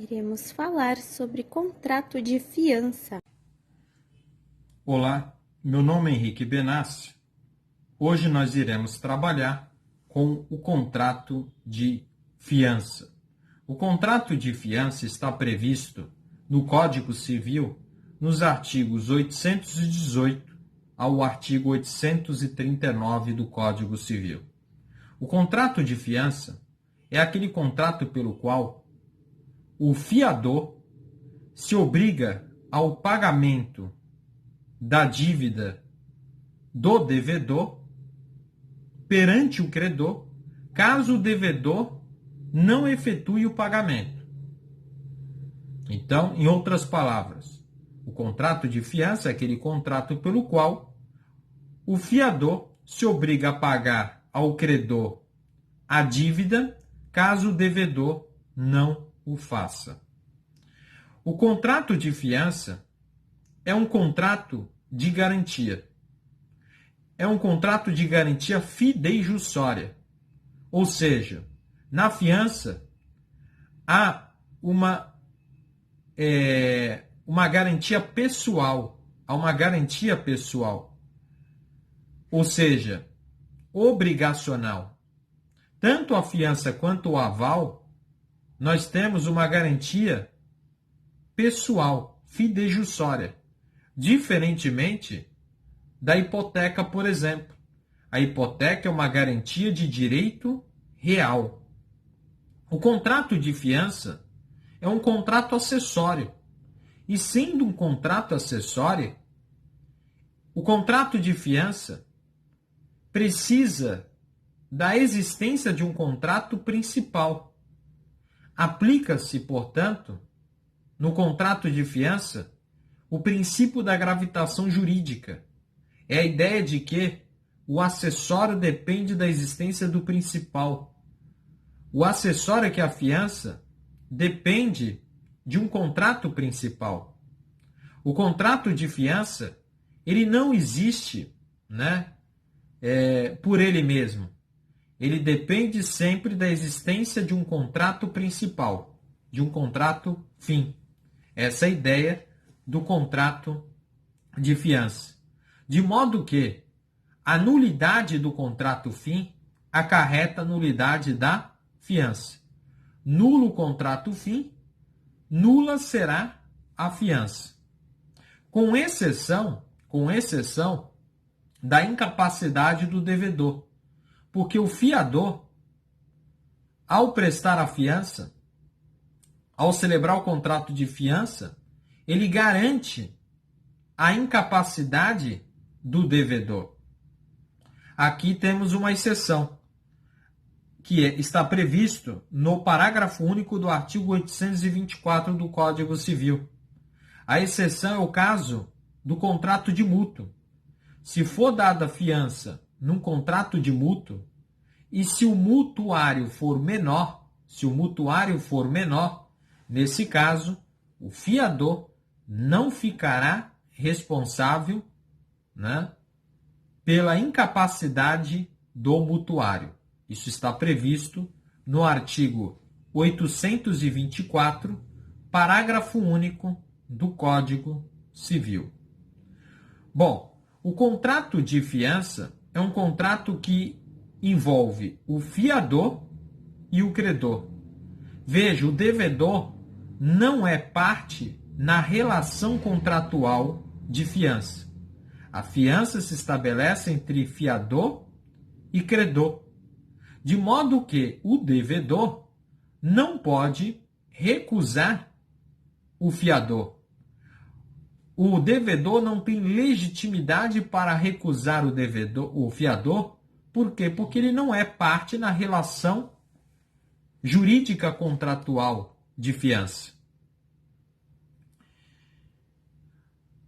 Iremos falar sobre contrato de fiança. Olá, meu nome é Henrique Benassi. Hoje nós iremos trabalhar com o contrato de fiança. O contrato de fiança está previsto no Código Civil nos artigos 818 ao artigo 839 do Código Civil. O contrato de fiança é aquele contrato pelo qual o fiador se obriga ao pagamento da dívida do devedor perante o credor, caso o devedor não efetue o pagamento. Então, em outras palavras, o contrato de fiança é aquele contrato pelo qual o fiador se obriga a pagar ao credor a dívida, caso o devedor não o faça. O contrato de fiança é um contrato de garantia. É um contrato de garantia fidejussória. Ou seja, na fiança há uma garantia pessoal. Há uma garantia pessoal. Ou seja, obrigacional. Tanto a fiança quanto o aval, nós temos uma garantia pessoal, fidejussória. Diferentemente da hipoteca, por exemplo. A hipoteca é uma garantia de direito real. O contrato de fiança é um contrato acessório. E sendo um contrato acessório, o contrato de fiança precisa da existência de um contrato principal. Aplica-se, portanto, no contrato de fiança, o princípio da gravitação jurídica. É a ideia de que o acessório depende da existência do principal. O acessório, que é a fiança, depende de um contrato principal. O contrato de fiança, ele não existe, por ele mesmo. Ele depende sempre da existência de um contrato principal, de um contrato fim. Essa é a ideia do contrato de fiança. De modo que a nulidade do contrato fim acarreta a nulidade da fiança. Nulo o contrato fim, nula será a fiança. Com exceção da incapacidade do devedor. Porque o fiador, ao prestar a fiança, ao celebrar o contrato de fiança, ele garante a incapacidade do devedor. Aqui temos uma exceção, que está previsto no parágrafo único do artigo 824 do Código Civil. A exceção é o caso do contrato de mútuo. Se for dada fiança num contrato de mútuo, e se o mutuário for menor, nesse caso, o fiador não ficará responsável, pela incapacidade do mutuário. Isso está previsto no artigo 824, parágrafo único do Código Civil. Bom, o contrato de fiança é um contrato que envolve o fiador e o credor. Veja, o devedor não é parte na relação contratual de fiança. A fiança se estabelece entre fiador e credor, de modo que o devedor não pode recusar o fiador. O devedor não tem legitimidade para recusar o fiador. Por quê? Porque ele não é parte na relação jurídica contratual de fiança.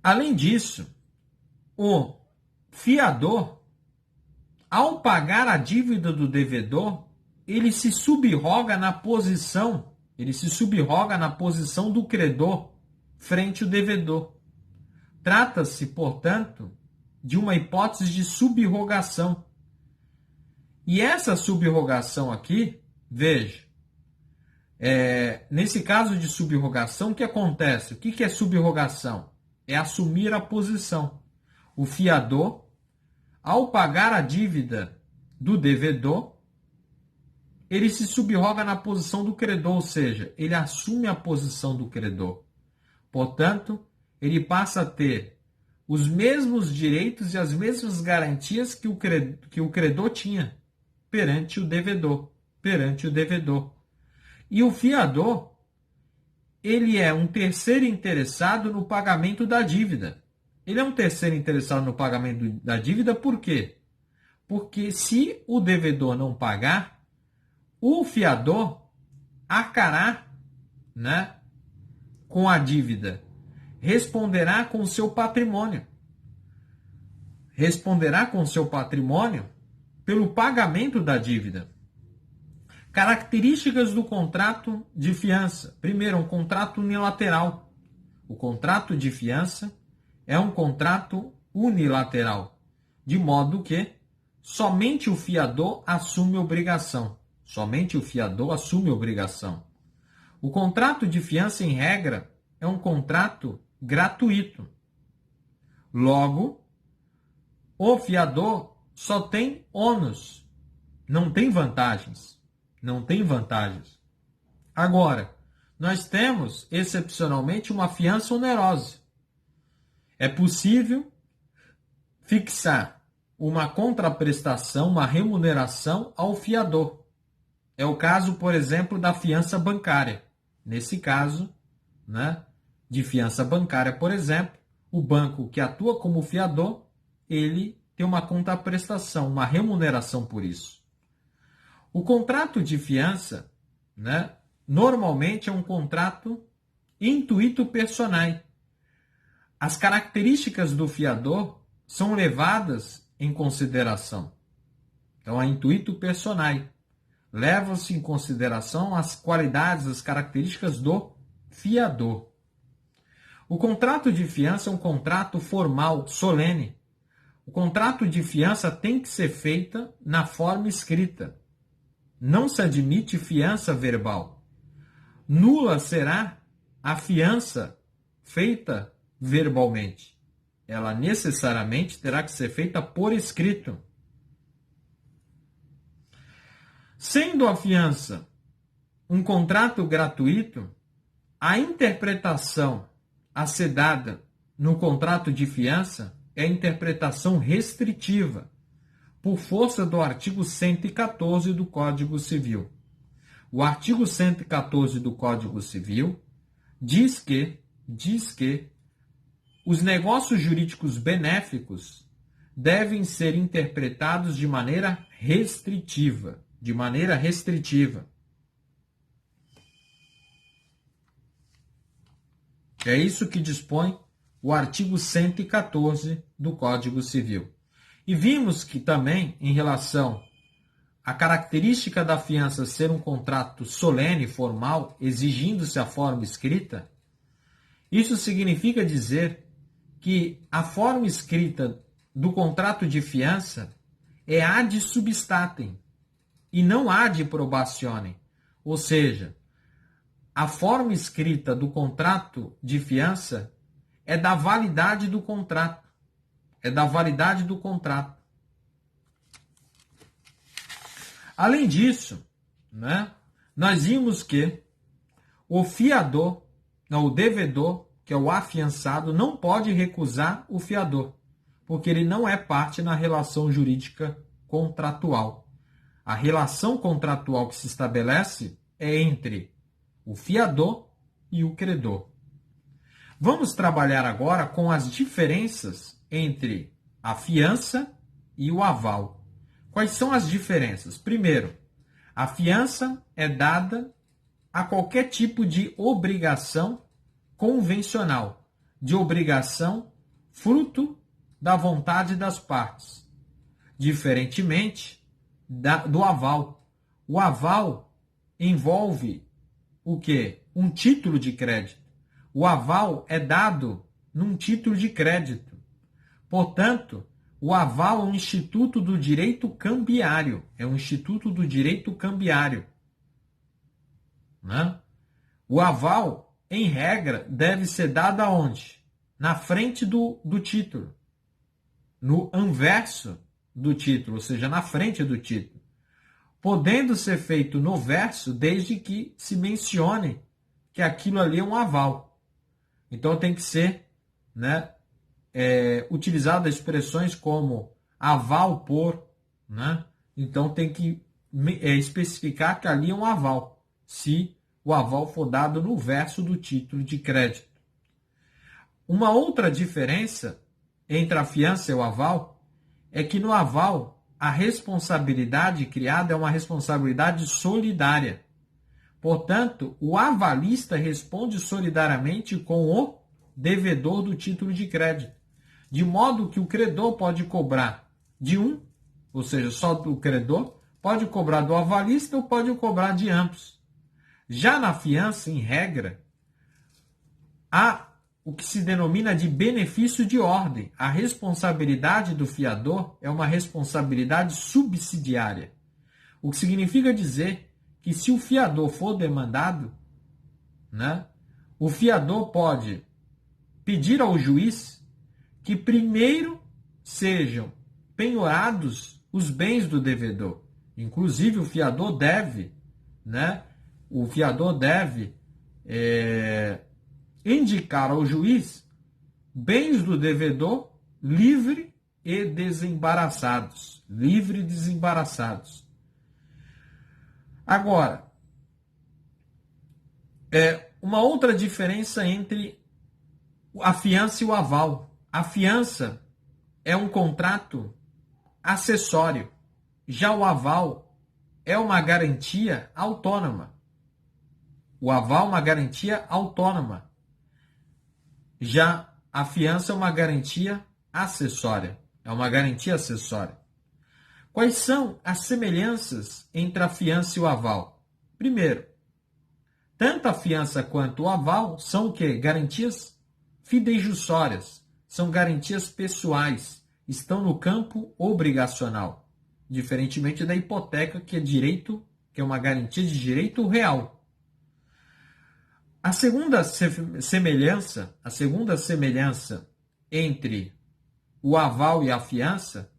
Além disso, o fiador, ao pagar a dívida do devedor, ele se subroga na posição do credor frente ao devedor. Trata-se, portanto, de uma hipótese de subrogação. E essa subrogação aqui, veja, Nesse caso de subrogação, o que acontece? O que é subrogação? É assumir a posição. O fiador, ao pagar a dívida do devedor, ele se subroga na posição do credor, ou seja, ele assume a posição do credor. Portanto, ele passa a ter os mesmos direitos e as mesmas garantias que o credor tinha perante o devedor. E o fiador, ele é um terceiro interessado no pagamento da dívida. Ele é um terceiro interessado no pagamento da dívida por quê? Porque se o devedor não pagar, o fiador arcará, né, com a dívida, responderá com o seu patrimônio. Responderá com o seu patrimônio pelo pagamento da dívida. Características do contrato de fiança. Primeiro, um contrato unilateral. O contrato de fiança é um contrato unilateral, de modo que somente o fiador assume obrigação. Somente o fiador assume obrigação. O contrato de fiança, em regra, é um contrato gratuito. Logo, o fiador só tem ônus, não tem vantagens. Não tem vantagens. Agora, nós temos, excepcionalmente, uma fiança onerosa. É possível fixar uma contraprestação, uma remuneração ao fiador. É o caso, por exemplo, da fiança bancária. Nesse caso, né, de fiança bancária, por exemplo, o banco que atua como fiador, ele tem uma contraprestação, uma remuneração por isso. O contrato de fiança, né, normalmente é um contrato intuito personae. As características do fiador são levadas em consideração. Então, a intuito personae. Levam-se em consideração as qualidades, as características do fiador. O contrato de fiança é um contrato formal, solene. O contrato de fiança tem que ser feita na forma escrita. Não se admite fiança verbal. Nula será a fiança feita verbalmente. Ela necessariamente terá que ser feita por escrito. Sendo a fiança um contrato gratuito, a interpretação a ser dada no contrato de fiança é a interpretação restritiva, por força do artigo 114 do Código Civil. O artigo 114 do Código Civil diz que os negócios jurídicos benéficos devem ser interpretados de maneira restritiva. É isso que dispõe o artigo 114 do Código Civil. E vimos que também, em relação à característica da fiança ser um contrato solene, formal, exigindo-se a forma escrita, isso significa dizer que a forma escrita do contrato de fiança é ad substatem e não ad probationem. Ou seja, a forma escrita do contrato de fiança é da validade do contrato. Além disso, né, nós vimos que o fiador, o devedor, que é o afiançado, não pode recusar o fiador, porque ele não é parte na relação jurídica contratual. A relação contratual que se estabelece é entre o fiador e o credor. Vamos trabalhar agora com as diferenças entre a fiança e o aval. Quais são as diferenças? Primeiro, a fiança é dada a qualquer tipo de obrigação convencional, de obrigação fruto da vontade das partes, diferentemente do aval. O aval envolve o quê? Um título de crédito. O aval é dado num título de crédito. Portanto, o aval é um instituto do direito cambiário. né? O aval, em regra, deve ser dado aonde? Na frente do título, no anverso do título, ou seja, na frente do título, podendo ser feito no verso desde que se mencione que aquilo ali é um aval. Então tem que ser, né, utilizado expressões como aval por, né? Então tem que especificar que ali é um aval, se o aval for dado no verso do título de crédito. Uma outra diferença entre a fiança e o aval é que no aval a responsabilidade criada é uma responsabilidade solidária. Portanto, o avalista responde solidariamente com o devedor do título de crédito, de modo que o credor pode cobrar de um, ou seja, só do credor, pode cobrar do avalista ou pode cobrar de ambos. Já na fiança, em regra, há o que se denomina de benefício de ordem. A responsabilidade do fiador é uma responsabilidade subsidiária, o que significa dizer que se o fiador for demandado, né, o fiador pode pedir ao juiz que primeiro sejam penhorados os bens do devedor. Inclusive o fiador deve, né, indicar ao juiz bens do devedor livre e desembaraçados. Livre e desembaraçados. Agora, uma outra diferença entre a fiança e o aval. A fiança é um contrato acessório. Já o aval é uma garantia autônoma. O aval é uma garantia autônoma. Já a fiança é uma garantia acessória. É uma garantia acessória. Quais são as semelhanças entre a fiança e o aval? Primeiro, tanto a fiança quanto o aval são o quê? Garantias fidejussórias. São garantias pessoais. Estão no campo obrigacional. Diferentemente da hipoteca, que é uma garantia de direito real. A segunda semelhança entre o aval e a fiança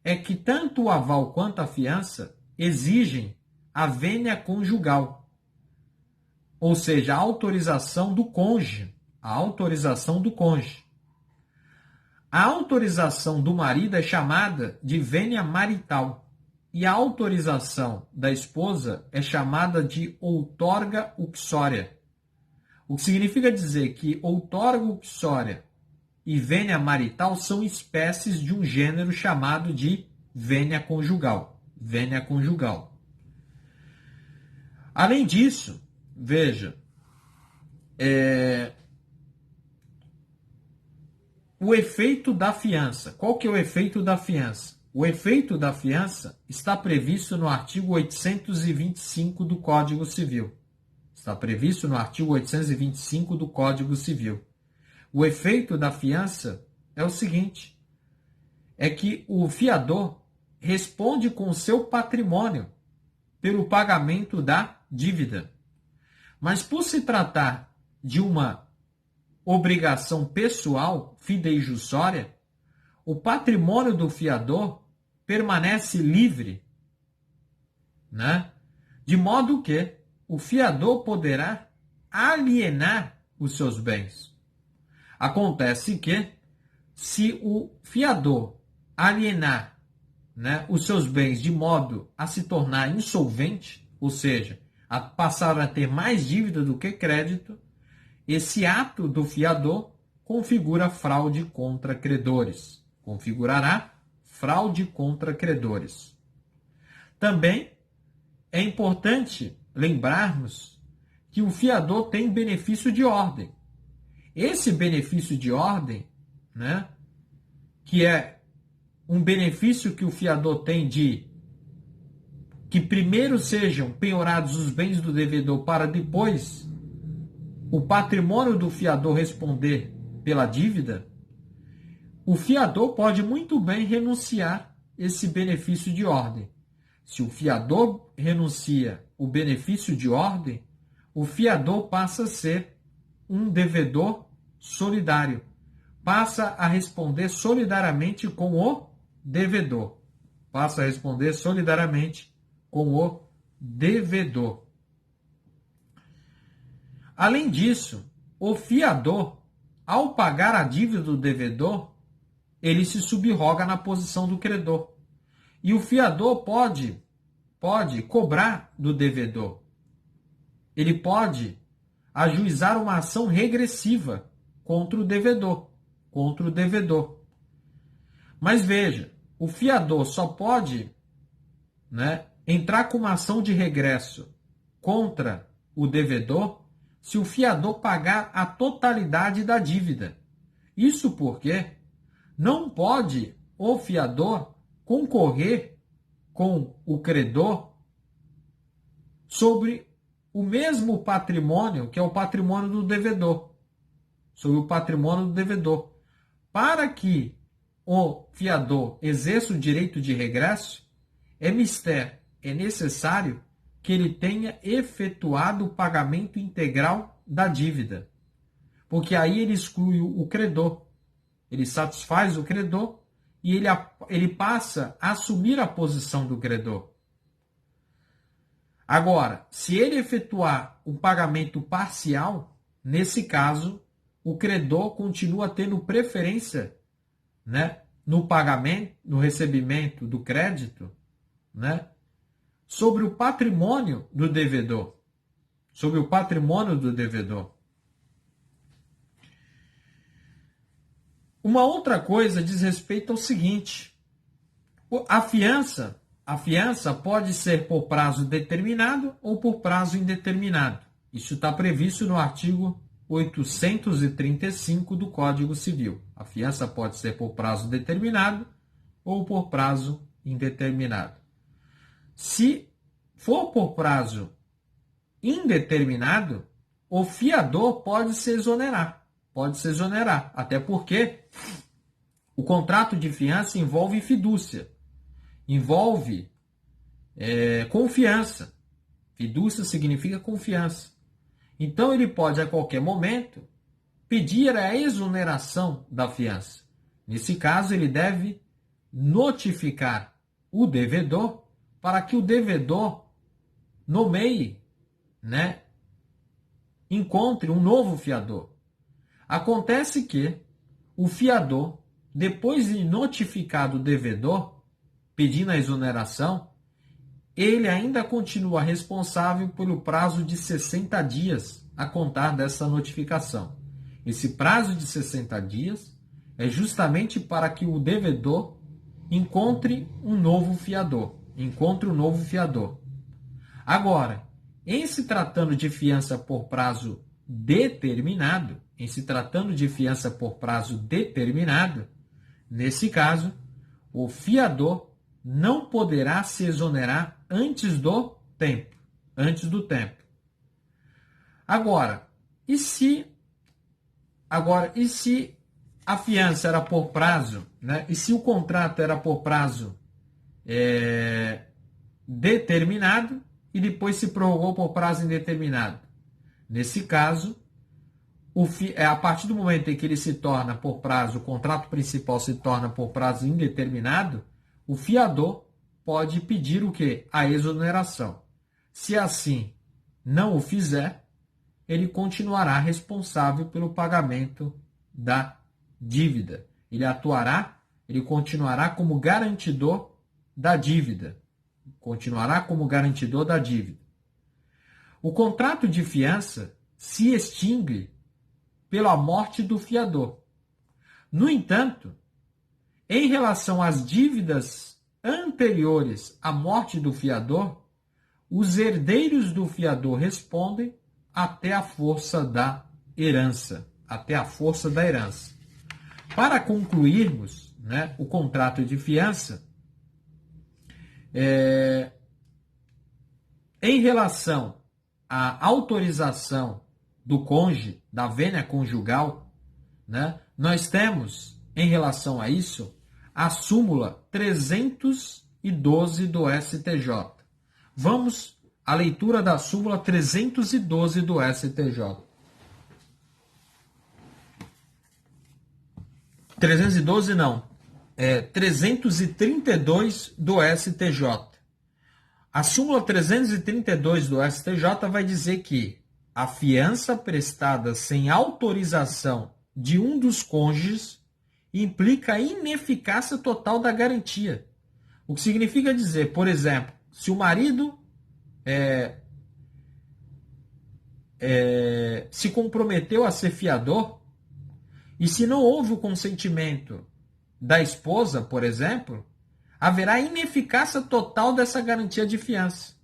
é que tanto o aval quanto a fiança exigem a vênia conjugal, ou seja, a autorização do cônjuge. A autorização do cônjuge. A autorização do marido é chamada de vênia marital e a autorização da esposa é chamada de outorga uxória. O que significa dizer que outorga uxória e vênia marital são espécies de um gênero chamado de vênia conjugal. Vênia conjugal. Além disso, veja, o efeito da fiança. Qual que é o efeito da fiança? O efeito da fiança está previsto no artigo 825 do Código Civil. Está previsto no artigo 825 do Código Civil. O efeito da fiança é o seguinte, é que o fiador responde com o seu patrimônio pelo pagamento da dívida. Mas por se tratar de uma obrigação pessoal fidejussória, o patrimônio do fiador permanece livre, né? De modo que o fiador poderá alienar os seus bens. Acontece que, se o fiador alienar, né, os seus bens de modo a se tornar insolvente, ou seja, a passar a ter mais dívida do que crédito, esse ato do fiador configura fraude contra credores. Configurará fraude contra credores. Também é importante lembrarmos que o fiador tem benefício de ordem. Esse benefício de ordem, né, que é um benefício que o fiador tem de que primeiro sejam penhorados os bens do devedor para depois o patrimônio do fiador responder pela dívida, o fiador pode muito bem renunciar esse benefício de ordem. Se o fiador renuncia o benefício de ordem, o fiador passa a ser um devedor solidário. Passa a responder solidariamente com o devedor. Passa a responder solidariamente com o devedor. Além disso, o fiador, ao pagar a dívida do devedor, ele se subroga na posição do credor. E o fiador pode cobrar do devedor. Ele pode ajuizar uma ação regressiva contra o devedor. Mas veja, o fiador só pode, entrar com uma ação de regresso contra o devedor se o fiador pagar a totalidade da dívida. Isso porque não pode o fiador concorrer com o credor sobre o mesmo patrimônio que é o patrimônio do devedor. Sobre o patrimônio do devedor. Para que o fiador exerça o direito de regresso, é necessário que ele tenha efetuado o pagamento integral da dívida. Porque aí ele exclui o credor. Ele satisfaz o credor e ele passa a assumir a posição do credor. Agora, se ele efetuar um pagamento parcial, nesse caso, o credor continua tendo preferência, no pagamento, no recebimento do crédito, sobre o patrimônio do devedor. Sobre o patrimônio do devedor. Uma outra coisa diz respeito ao seguinte: a fiança pode ser por prazo determinado ou por prazo indeterminado. Isso está previsto no artigo 835 do Código Civil. A fiança pode ser por prazo determinado ou por prazo indeterminado. Se for por prazo indeterminado, o fiador pode se exonerar. Até porque o contrato de fiança envolve fidúcia. Envolve confiança. Fidúcia significa confiança. Então ele pode a qualquer momento pedir a exoneração da fiança. Nesse caso, ele deve notificar o devedor para que o devedor nomeie, encontre um novo fiador. Acontece que o fiador, depois de notificado o devedor, pedindo a exoneração, ele ainda continua responsável pelo prazo de 60 dias a contar dessa notificação. Esse prazo de 60 dias é justamente para que o devedor encontre um novo fiador. Agora, em se tratando de fiança por prazo determinado, nesse caso, o fiador não poderá se exonerar antes do tempo. Agora, e se a fiança era por prazo, e se o contrato era por prazo determinado e depois se prorrogou por prazo indeterminado? Nesse caso, a partir do momento em que ele se torna por prazo, o contrato principal se torna por prazo indeterminado, o fiador pode pedir o quê? A exoneração. Se assim não o fizer, ele continuará responsável pelo pagamento da dívida. Ele continuará como garantidor da dívida. O contrato de fiança se extingue pela morte do fiador. No entanto, em relação às dívidas anteriores à morte do fiador, os herdeiros do fiador respondem até a força da herança. Para concluirmos, o contrato de fiança, em relação à autorização do cônjuge, da vênia conjugal, nós temos, em relação a isso, a súmula 312 do STJ. Vamos a leitura da súmula 312 do STJ. 312 não, 332 do STJ. A súmula 332 do STJ vai dizer que a fiança prestada sem autorização de um dos cônjuges implica a ineficácia total da garantia. O que significa dizer, por exemplo, se o marido se comprometeu a ser fiador, e se não houve o consentimento da esposa, por exemplo, haverá ineficácia total dessa garantia de fiança.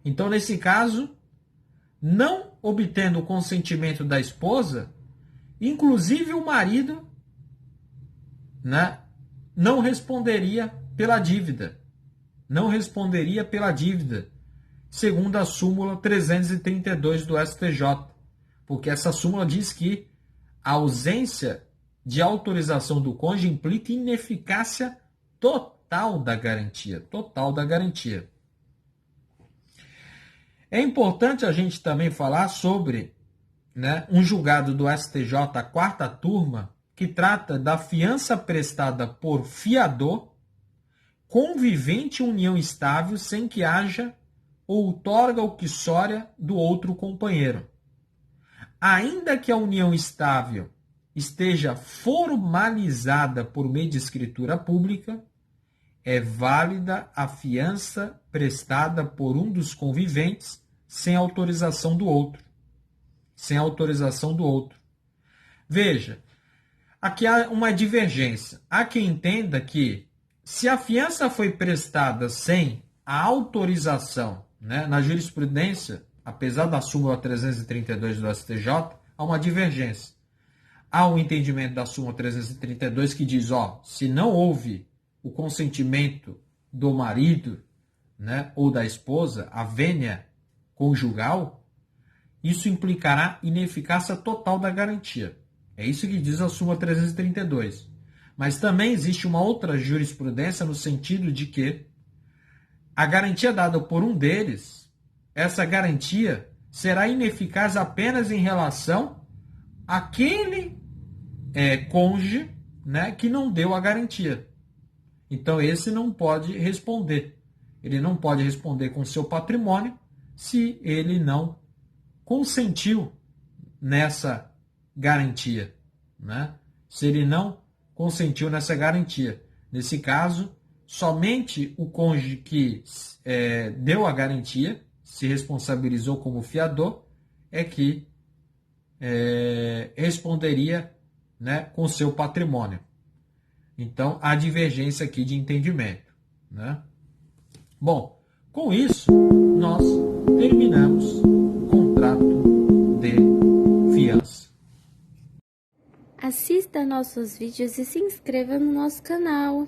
Então, nesse caso, não obtendo o consentimento da esposa, inclusive o marido, né, não responderia pela dívida. Não responderia pela dívida, segundo a súmula 332 do STJ. Porque essa súmula diz que a ausência de autorização do cônjuge implica ineficácia total da garantia. Total da garantia. É importante a gente também falar sobre, né, um julgado do STJ, a quarta turma, que trata da fiança prestada por fiador, convivente em união estável, sem que haja outorga ou quissória do outro companheiro. Ainda que a união estável esteja formalizada por meio de escritura pública, é válida a fiança prestada por um dos conviventes sem autorização do outro. Sem autorização do outro. Veja, aqui há uma divergência. Há quem entenda que, se a fiança foi prestada sem a autorização, né, na jurisprudência, apesar da súmula 332 do STJ, há uma divergência. Há um entendimento da súmula 332 que diz, se não houve o consentimento do marido, né, ou da esposa, a vênia conjugal, isso implicará ineficácia total da garantia. É isso que diz a súmula 332. Mas também existe uma outra jurisprudência no sentido de que a garantia dada por um deles, essa garantia será ineficaz apenas em relação àquele cônjuge, né, que não deu a garantia. Então, esse não pode responder. Ele não pode responder com seu patrimônio se ele não consentiu nessa garantia, né? Se ele não consentiu nessa garantia. Nesse caso, somente o cônjuge que deu a garantia, se responsabilizou como fiador, é que responderia, né, com seu patrimônio. Então, há divergência aqui de entendimento, né? Bom, com isso, nós terminamos o contrato de fiança. Assista nossos vídeos e se inscreva no nosso canal.